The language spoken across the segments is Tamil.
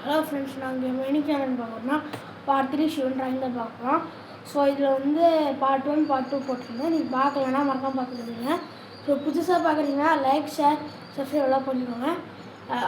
ஹலோ ஃப்ரெண்ட்ஸ், நாங்கள் மெனி சேனல் பார்க்குறோம்னா பார்ட் 3 சிவன் ட்ராயிங் தான் பார்க்குறோம். ஸோ இதில் வந்து பார்ட் 1 பார்ட் 2 போட்டிருந்தேன். நீங்கள் பார்க்கலன்னா மறக்காம பார்த்துருந்தீங்க. ஸோ புதுசாக பார்க்குறீங்கன்னா லைக் ஷேர் சப்ஸ்கிரைப் எல்லாம் பண்ணிக்கோங்க.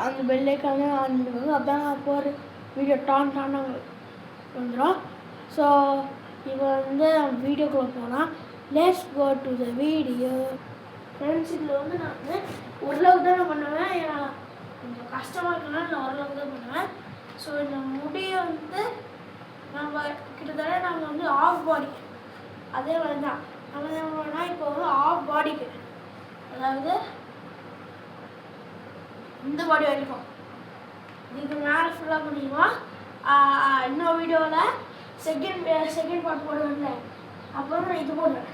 அந்த பெல் ஐக்கானே ஆன் பண்ணிக்கோங்க. அப்போ தான் நான் போகிற வீடியோ டான் வந்துடும். ஸோ இப்போ வந்து வீடியோக்குள்ளே போகலாம். Let's go to the video. Friends, இதில் வந்து நான் வந்து ஓரளவுக்கு தான் நான் பண்ணுவேன். ஏன்னா கொஞ்சம் கஷ்டமாக இருக்குன்னா நான் ஓரளவுக்கு தான் பண்ணுவேன். ஸோ இந்த முடியை வந்து நம்ம கிட்டத்தட்ட நம்ம வந்து ஆஃப் பாடி அதே மாதிரி தான் நம்ம என்ன பண்ணோம்னா இப்போ வந்து ஆஃப் பாடிக்கு, அதாவது இந்த பாடி வரைக்கும் இதுக்கு மேலே ஃபுல்லாக பண்ணிடுவோம். இன்னொரு வீடியோவில் செகண்ட் பார்ட் போடுவேன்ல, அப்புறம் நான் இது போடுவேன்,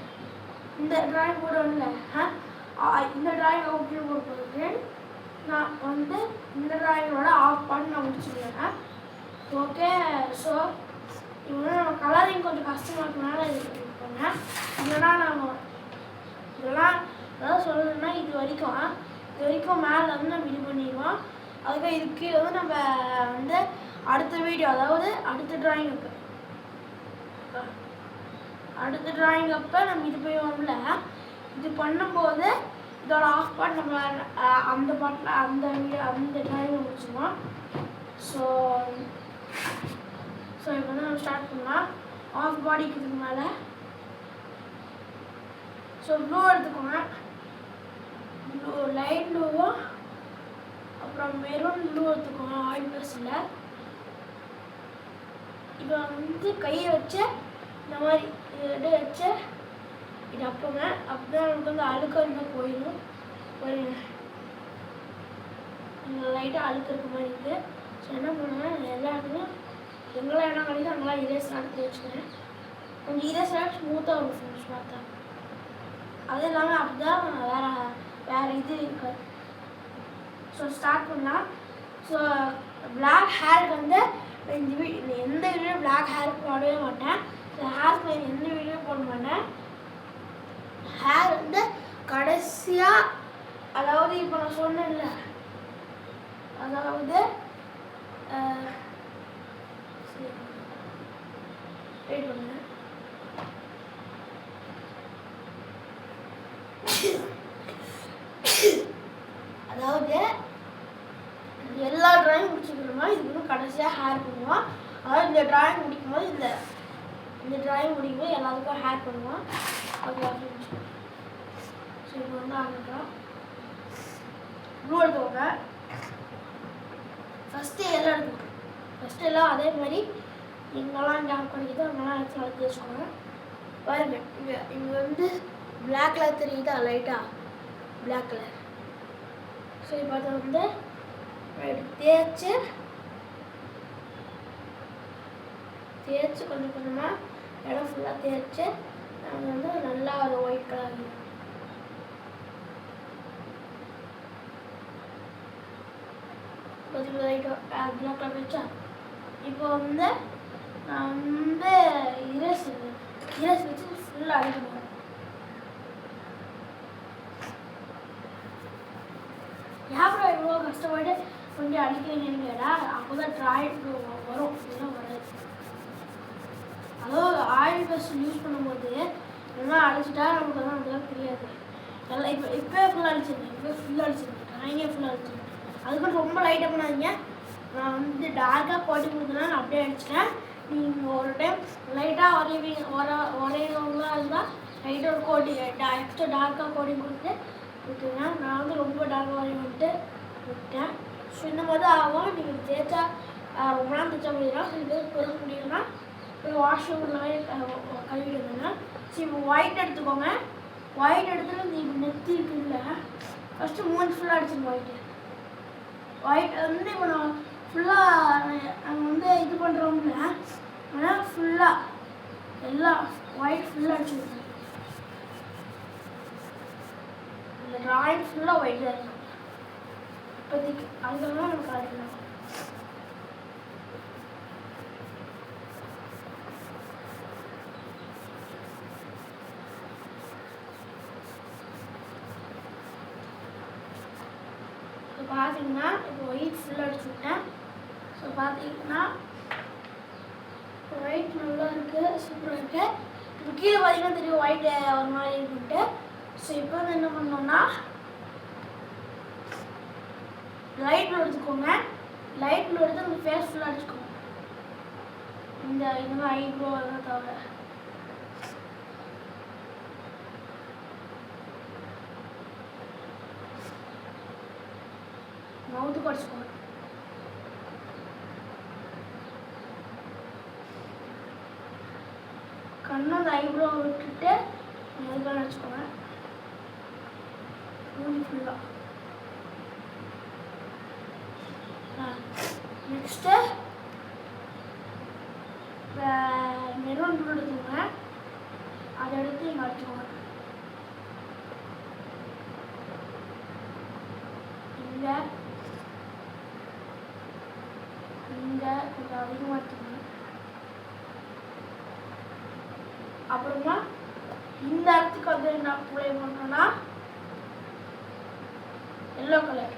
இந்த ட்ராயிங் போடுவேன்ல, இந்த ட்ராயிங் ஓகே போடுறேன். நான் வந்து இந்த ட்ராயிங்கோட ஆஃப் பார்ட் நான் முடிச்சுருவேன். ஓகே. ஸோ இப்போ நம்ம கலரிங் கொஞ்சம் கஷ்டமாக இருக்கனால இது பண்ணேன். இல்லைன்னா நம்ம இதெல்லாம் அதாவது சொல்லுதுன்னா இது வரைக்கும் மேலே வந்து நம்ம இது பண்ணிடுவோம். அதுக்கு இதுக்கு கீழே வந்து நம்ம வந்து அடுத்த வீடியோ, அதாவது அடுத்த ட்ராயிங் அப்போ நம்ம இது போய்வோம்ல, இது பண்ணும்போது இதோட ஆஃப் பார்ட் நம்ம அந்த பார்ட்டில் அந்த ட்ராயிங்கை முடிச்சுவோம். ஸோ இப்போ வந்து நம்ம ஸ்டார்ட் பண்ணலாம். ஆஃப் பாடிக்கு இதுக்கு மேலே ஸோ ப்ளூ எடுத்துக்கோங்க. லைட் ப்ளூவும் அப்புறம் மெரூன் ப்ளூ எடுத்துக்கோங்க. ஆயில் ப்ளஸில் இப்போ வந்து கையை வச்சு இந்த மாதிரி இது வச்சு இது அப்போங்க. அப்போ தான் நமக்கு வந்து அழுக்க இருந்தால் போயிடும். லைட்டாக அழுக்க இருக்க மாதிரி இருக்குது. ஸோ என்ன பண்ணுவேன், எல்லா இடத்துலையும் எங்கெல்லாம் இடம் கிடையாது அங்கெல்லாம் இரேஸ் எடுத்து வச்சுக்கிறேன். கொஞ்சம் இரேஸ் ஸ்மூத்தாக இருக்கும் ஃப்ரெண்ட்ஸ் பார்த்தா. அது இல்லாமல் அப்படி தான் வேறு இது இருக்காது. ஸோ ஸ்டார்ட் பண்ணலாம். ஸோ பிளாக் ஹேருக்கு வந்து எந்த வீடியோ பிளாக் ஹேருக்கு போடவே மாட்டேன். ஹேருக்கு எந்த வீடியோ போட மாட்டேன். ஹேர் வந்து கடைசியாக, அதாவது இப்போ நான் சொன்னேன்ல, அதாவது வெயிட் பண்ணுங்க. அதாவது எல்லா ட்ராயிங் முடிச்சுக்கிறோமா இது வந்து கடைசியாக ஹேர் பண்ணுவோம். அதாவது இந்த ட்ராயிங் முடிக்கும்போது இந்த ட்ராயிங் முடிக்கும்போது எல்லாத்துக்கும் ஹேர் பண்ணுவோம். ஓகே. ஸோ இப்போ வந்து ஆரம்பிக்கிறோம். ப்ளூ எடுத்துக்கோங்க. ஃபஸ்ட்டு எல்லாம் அதே மாதிரி எங்கெல்லாம் டார்க் கிடைக்குதோ அங்கெல்லாம் எடுத்து வளர்த்து வச்சுக்கோங்க. பாருங்க, இங்கே வந்து பிளாக் கலர் தெரியுதா, லைட்டாக பிளாக் கலர். ஸோ இப்போ அதை வந்து தேய்ச்சி கொஞ்சம் கொஞ்சமாக இடம் ஃபுல்லாக தேய்ச்சி நாங்கள் வந்து நல்லா ஒரு ஒயிட் கலர் பிளாக் கலர் வச்சா. இப்போ வந்து நான் வந்து இரேஸ் வச்சு ஃபுல்லாக அடிக்க போகிறேன். யாரும் இவ்வளோ கஷ்டப்பட்டு கொஞ்சம் அடிக்கிறீங்கன்னு கேட்டால் அப்போ தான் ட்ராயிங் வரும், இதெல்லாம் வராது. அதாவது ஆயில் ப்ரஷ் யூஸ் பண்ணும்போது எல்லாம் அடிச்சுட்டா நமக்கு தான் அதெல்லாம் தெரியாது. எல்லாம் இப்போ ஃபுல்லாக அடிச்சிருக்கேன். ட்ராயிங்கே ஃபுல்லாக அடிச்சிருக்கேன். அதுக்கு ரொம்ப லைட்டாக பண்ணாதீங்க. நான் வந்து டார்க்காக கோட்டிங் கொடுத்தனா நான் அப்படியே அடிச்சிட்டேன். நீங்கள் ஒரு டைம் லைட்டாக வரைகிறவங்களா இருந்தால் லைட்டாக ஒரு கோட்டிங் எக்ஸ்ட்ரா டார்க்காக கோட்டிங் கொடுத்துருங்க. நான் வந்து ரொம்ப டார்க்காக வரைஞ்சிட்டு விட்டேன். ஸோ இந்த மாதிரி தான் ஆகும். நீங்கள் தேய்ச்சா ரொம்ப நாள் தேய்ச்சா முடியலாம். சில பேர் பொருள முடியும்னா ஒரு வாஷ்ரூமில் கழுவிடுங்க. சரி, இப்போ ஒயிட் எடுத்துக்கோங்க. ஒயிட் எடுத்துட்டு நீங்கள் நெத்தி இருக்குல்ல, ஃபஸ்ட்டு மூஞ்சி ஃபுல்லாக அடிச்சிருங்க. ஒயிட் வந்து இப்போ நான் ஃபுல்லாக நம்ம வந்து இது பண்ணுறோம்ல, ஆனால் ஃபுல்லாக எல்லாம் ஒயிட் ஃபுல்லாக அடிச்சுருக்கேன். இந்த ட்ராயிங் ஃபுல்லாக ஒயிட் தான் இருக்கும் இப்போதைக்கு. அங்கெல்லாம் நமக்கு அடிக்கலாம். பார்த்தீங்கன்னா இப்போ ஒயிட் ஃபுல்லாக அடிச்சு விட்டேன். ஸோ பார்த்தீங்கன்னா ஒயிட் நல்லா இருக்குது, சூப்பராக இருக்குது. இப்போ கீழே பார்த்தீங்கன்னா தெரியும் ஒயிட் ஒரு மாதிரி இருக்குன்ட்டு. ஸோ இப்போ வந்து என்ன பண்ணோம்னா லைட் ப்ளூ எடுத்துக்கோங்க. லைட் ப்ளூ எடுத்து அந்த ஃபேஸ் ஃபுல்லாக அடிச்சுக்கோங்க. இந்த இதெல்லாம் ஐப்ரோ அதெல்லாம் தவிர மவுத்துக்கு அடிச்சுக்கோங்க. கண்ணு அந்த ஐப்ரோ விட்டுட்டு இதுக்காக அடிச்சுக்கோங்க. மூணு ஃபுல்லாக. நெக்ஸ்ட்டு மெரூன் ப்ளூ எடுத்துக்கோங்க. அதை எடுத்து இங்கே அடிச்சுக்கோங்க. இங்கே இங்கே கொஞ்சம் அதிகமாக எடுத்துக்கோங்க. அப்புறமா இந்த இடத்துக்கு வந்து என்ன அப்ளை பண்ணோம்னா எல்லோ கலர்.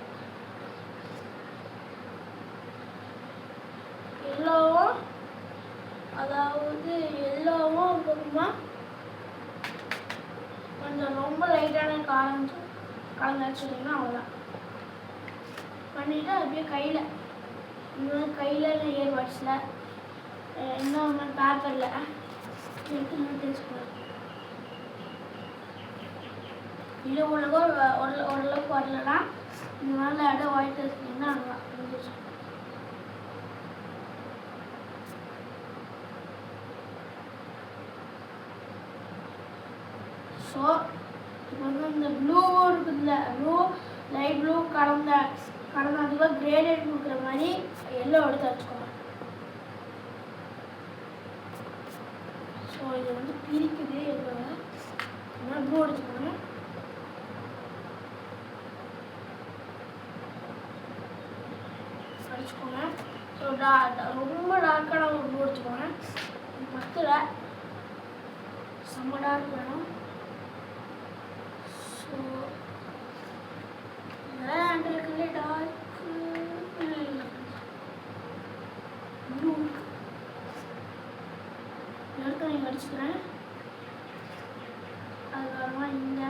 எல்லோவும் அதாவது எல்லோவும் அப்புறமா கொஞ்சம் ரொம்ப லைட்டான கலந்து வச்சுருந்தீங்கன்னா அவ்வளோதான். பண்ணிவிட்டு அப்படியே கையில் இன்னும் கையில் இல்லை இயர்பட்ஸில் இன்னும் பேப்பரில் எடுத்து தேய்ச்சிக்கலாம். இது ஓரளவுக்கு வரலன்னா இந்த மாதிரி இடம் ஒயிட் வச்சுட்டிங்கன்னா அங்கே முடிஞ்சிச்சு. ஸோ இப்போ வந்து இந்த ப்ளூவும் இருக்குதுல்ல, ப்ளூ லைட் ப்ளூ கலந்த அதுக்குள்ள கிரேடேட் கொடுக்குற மாதிரி எல்லோ எடுத்து வச்சுக்கோங்க. ஸோ இது வந்து பிரிக்குது எல்லோவை. அதனால் ப்ளூ எடுத்துக்கோங்க. அடிச்சுக்கோங்க. ஸோ ரொம்ப டார்க்கான ஒரு ப்ளூ எடுத்துக்கோங்க. பத்தில் செம்ம டார்க் வேணும். ஸோ வேண்டே டார்க் ப்ளூ எடுத்து நீங்கள் அடிச்சுக்கிறேன். அதுக்கப்புறமா இந்த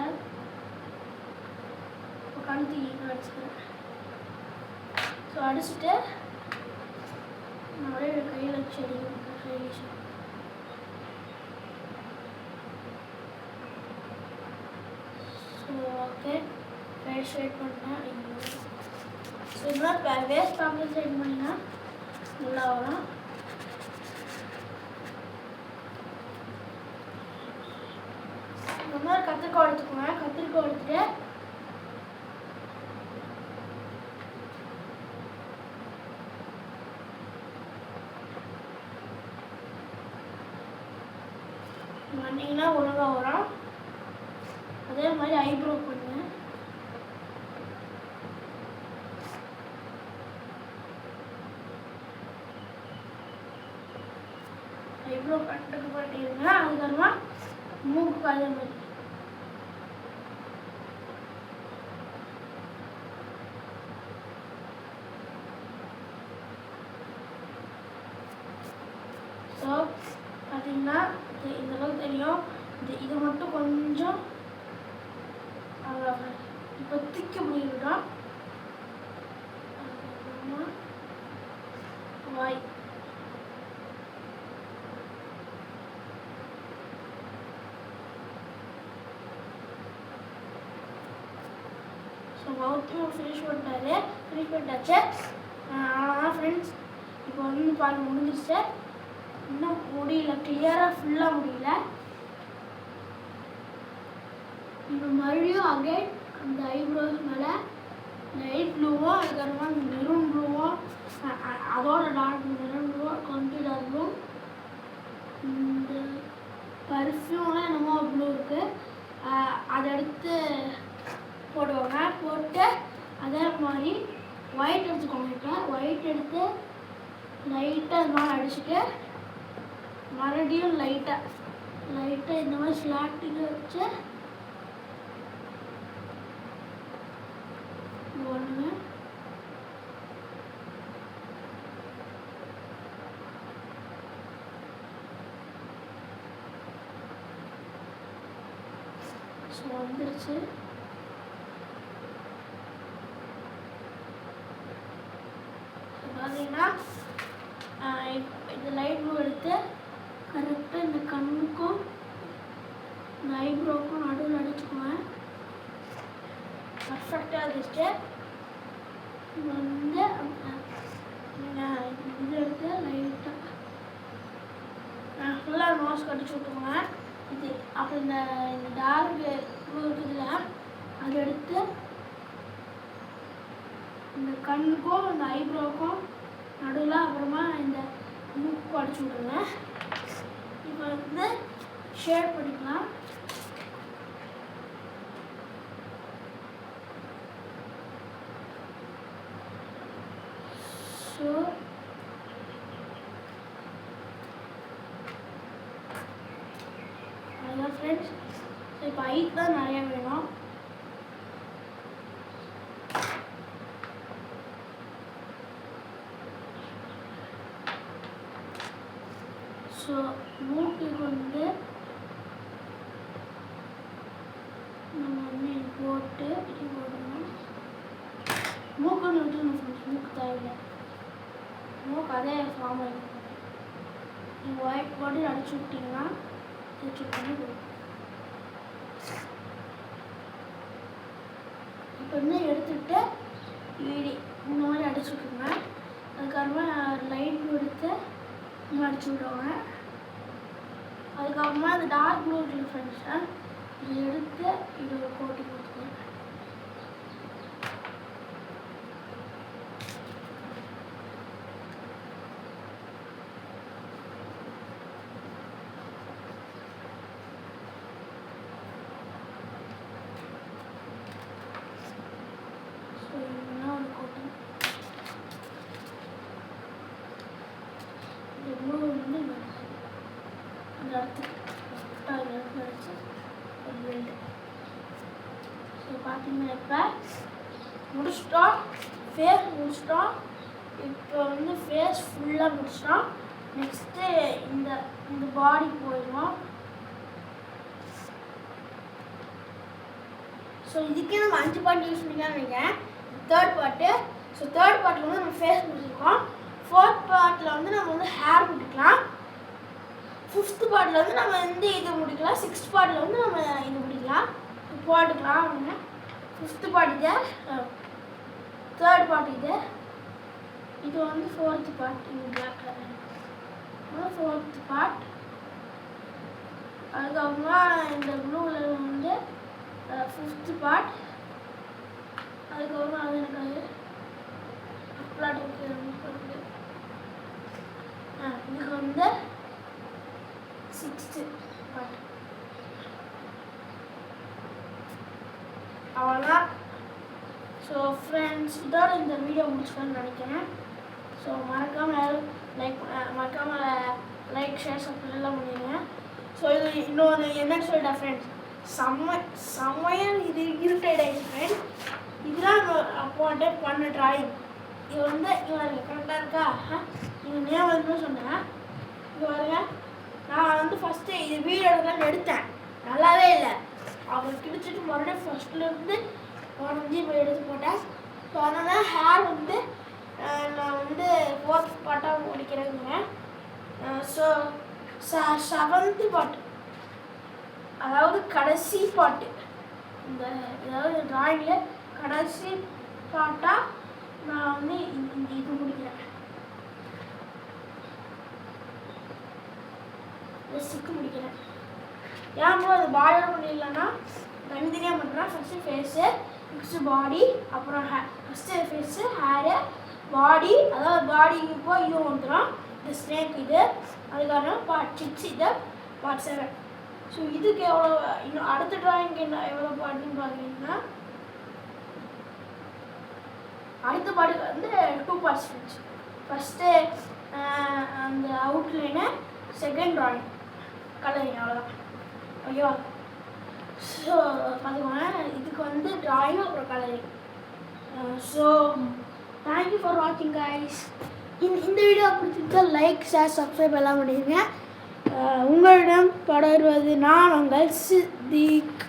கழுத்து இங்கே அடிச்சுக்கிறேன். ஸோ அடிச்சுட்டு நான் ஒரே கையில் வச்சு அடிக்கிறேன். ஸோ ஓகே ஃபேஸ் ஷேட் பண்ணேன். ஸோ இதெல்லாம் வேஸ்ட் பேப்பர் ஷேட் பண்ணிங்கன்னா நல்லா வரும். இந்த மாதிரி கத்திரிக்காய் எடுத்துக்கோங்க. கத்திரிக்காய் எடுத்துட்டு பண்ணிங்கன்னா ஒழுங்காக வரும். அதே மாதிரி ஐப்ரோ பண்ணுங்க. ஐப்ரோ கட்டுக்கு பண்ணிடுங்க. அதுக்கப்புறமா மூக்கு அதே மாதிரி ஸோ பார்த்தீங்கன்னா இந்த அளவுக்கு தெரியும். இது மட்டும் கொஞ்சம் இப்போதைக்கு முடிவிடும். அதுக்கப்புறமா வாய் ஸோ மவுத்தையும் ஃபினிஷ் பண்ணிட்டாச்சு. ஆனால் ஃப்ரெண்ட்ஸ் இப்போ வந்து பாருங்க முடிஞ்சிச்சு. இன்னும் முடியல, கிளியராக ஃபுல்லாக முடியல. இப்போ மறுபடியும் அகைன் அந்த ஐப்ரோஸ் மேலே லைட் ப்ளூவும் அதுக்கப்புறமா மெரூன் ப்ளூவும் அதோட டார்க் மெரூன் ப்ளூவும் கொஞ்சம் டார்க் ப்ளூ. இந்த பர்ஃப்யூம்லாம் என்னமோ ப்ளூ இருக்குது, அதை எடுத்து போடுவாங்க. போட்டு அதே மாதிரி ஒயிட் எடுத்துக்கோங்க. இப்போ ஒயிட் எடுத்து லைட்டாக இது மாதிரி அடிச்சுட்டு மறுபடியும் லைட்டாக இந்த மாதிரி ஸ்லாட்டிங் வச்சு ஒன்று ஸோ வந்துருச்சு. பார்த்தீங்கன்னா இந்த லைட் ப்ளூ எடுத்து கரெக்டாக இந்த கண்ணுக்கும் இந்த ஐப்ரோவுக்கும் நடுவில் அடிச்சுக்குவேன். பர்ஃபெக்டாக இருந்துச்சு. இது வந்து இது எடுத்து லைட்டாக ஃபுல்லாக நோஸ் கடிச்சு விட்டுருங்க. இது அப்புறம் இந்த டார்க் ப்ளூ இருக்குதுல அதை எடுத்து இந்த கண்ணுக்கும் இந்த ஐப்ரோவுக்கும் நடுவில் அப்புறமா இந்த மூக்கு அடிச்சு விட்ருங்க. இப்போ வந்து ஷேட் பண்ணிக்கலாம். ஸோ அதுதான் ஃப்ரெண்ட்ஸ். ஸோ இப்போ ஐட் தான் நிறையா வேணும். ஸோ மூக்குக்கு வந்து நம்ம வந்து இது போட்டு இது போடணும். மூக்குன்னு விட்டுருணும் ஃப்ரெண்ட்ஸ். மூக்கு தேவையில்லை. மூக்கு அதே ஃபார்ம் ஆகிடும். நீங்கள் ஒயிட் போட்டு அடிச்சு விட்டிங்கன்னா தேய்ச்சி பண்ணி கொடுக்கும். இப்போ வந்து எடுத்துக்கிட்டு வீடி இந்த மாதிரி அடிச்சு விட்ருங்க. அதுக்கப்புறமா லைட் ப்ளூ எடுத்து இந்த அடிச்சு விடுவாங்க. அதுக்கப்புறமா அந்த டார்க் ப்ளூ இருக்குது ஃப்ரெண்ட்ஸை இதை எடுத்து இது ஒரு கோட்டி கொடுத்துருவேன். பார்த்தீங்கன்னா இப்போ முடிச்சிட்டோம். ஃபேஸ் முடிச்சிட்டோம். இப்போ வந்து ஃபேஸ் ஃபுல்லாக முடிச்சிட்டோம். நெக்ஸ்ட்டு இந்த பாடி போயிடுவோம். ஸோ இதுக்கே நம்ம 5 பார்ட் யூஸ் பண்ணிக்கலாம் நினைக்கிறேன். Third part. ஸோ தேர்ட் பார்ட்டில் வந்து நம்ம ஃபேஸ் முடிச்சிருக்கோம். ஃபோர்த் பார்ட்டில் வந்து நம்ம வந்து ஹேர் முடிக்கலாம். ஃபிஃப்த் பார்ட்டில் வந்து நம்ம வந்து இது முடிக்கலாம். சிக்ஸ்த் பார்ட்டில் வந்து நம்ம இது முடிக்கலாம் போட்டுக்கலாம். அவங்க ஃபிஃப்த் பார்ட் இது, தேர்ட் பார்ட் இது வந்து ஃபோர்த் பார்ட். இது பிளாக் கலர் ஃபோர்த் பார்ட். அதுக்கப்புறமா இந்த ப்ளூவில் வந்து ஃபிஃப்த் பார்ட். அதுக்கப்புறமா அது எனக்கு அப்ளாட் இருக்குது. இதுக்கு வந்து சிக்ஸ்த்து பார்ட். அவ்வளோதான். ஸோ ஃப்ரெண்ட்ஸ் இதோட இந்த வீடியோ முடிச்சுக்கணும்னு நினைக்கிறேன். ஸோ மறக்காமல் லைக் ஷேர் சப்ஸ்கிரைப்லாம் பண்ணிடுங்க. ஸோ இது இன்னொரு என்னன்னு சொல்லிட்டேன் ஃப்ரெண்ட்ஸ், செம்மையாக இது இரிட்டேட் ஆகிடுச்சு ஃப்ரெண்ட்ஸ். இதெல்லாம் அப்போட்டே பண்ண ட்ராயிங். இது வந்து இவன் கரெக்டாக இருக்கா? இவன் நேம் வந்து சொன்னேன். இது பாருங்க, நான் வந்து ஃபஸ்ட்டு இது வீடியோ எடுத்தேன், நல்லாவே இல்லை. அப்புறம் கிழிச்சிட்டு மறுபடியும் ஃபஸ்ட்லேருந்து வரைஞ்சி இப்போ எடுத்து போட்டேன். ஸோ அதனால் ஹேர் வந்து நான் வந்து ஃபோர்த் பார்ட்டாக முடிக்கிறேங்க. ஸோ செவன்த்து பார்ட், அதாவது கடைசி பாட்டு, இந்த ஏதாவது ட்ராயிங்கில் கடைசி பாட்டாக நான் வந்து இது முடிக்கிறேன். சிக்கு முடிக்கிறேன். ஏன் அது பாடியோட பண்ணிடலன்னா தனித்தனியாக பண்ணுறேன். ஃபஸ்ட்டு ஃபேஸு, நெக்ஸ்ட்டு பாடி, அப்புறம் ஃபஸ்ட்டு ஃபேஸு, ஹேரு, பாடி, அதாவது பாடிக்கு போய் இது வந்துடும் இந்த ஸ்னேக் இது. அதுக்கப்புறம் பார்ட் 6 இது பார்ட் 7. ஸோ இதுக்கு எவ்வளோ இன்னும் அடுத்த ட்ராயிங்க்கு என்ன எவ்வளோ பாட்டுன்னு பார்த்தீங்கன்னா அடுத்த பாட்டுக்கு வந்து 2 பார்ட்ஸ் இருந்துச்சு. ஃபஸ்ட்டு அந்த அவுட்லைனு, செகண்ட் ட்ராயிங் கலரிங், அவ்வளோதான். ஓகேவா? ஸோ பார்த்துக்கோங்க, இதுக்கு வந்து ட்ராயிங் அப்புறம் கலரிங். ஸோ தேங்க்யூ ஃபார் வாட்சிங் கைஸ். இந்த வீடியோ பிடிச்சிருந்தா லைக் ஷேர் சப்ஸ்கிரைப் எல்லாம் பண்ணிடுங்க. உங்களிடம் தொடர்வது நான் உங்கள் சித்திக்.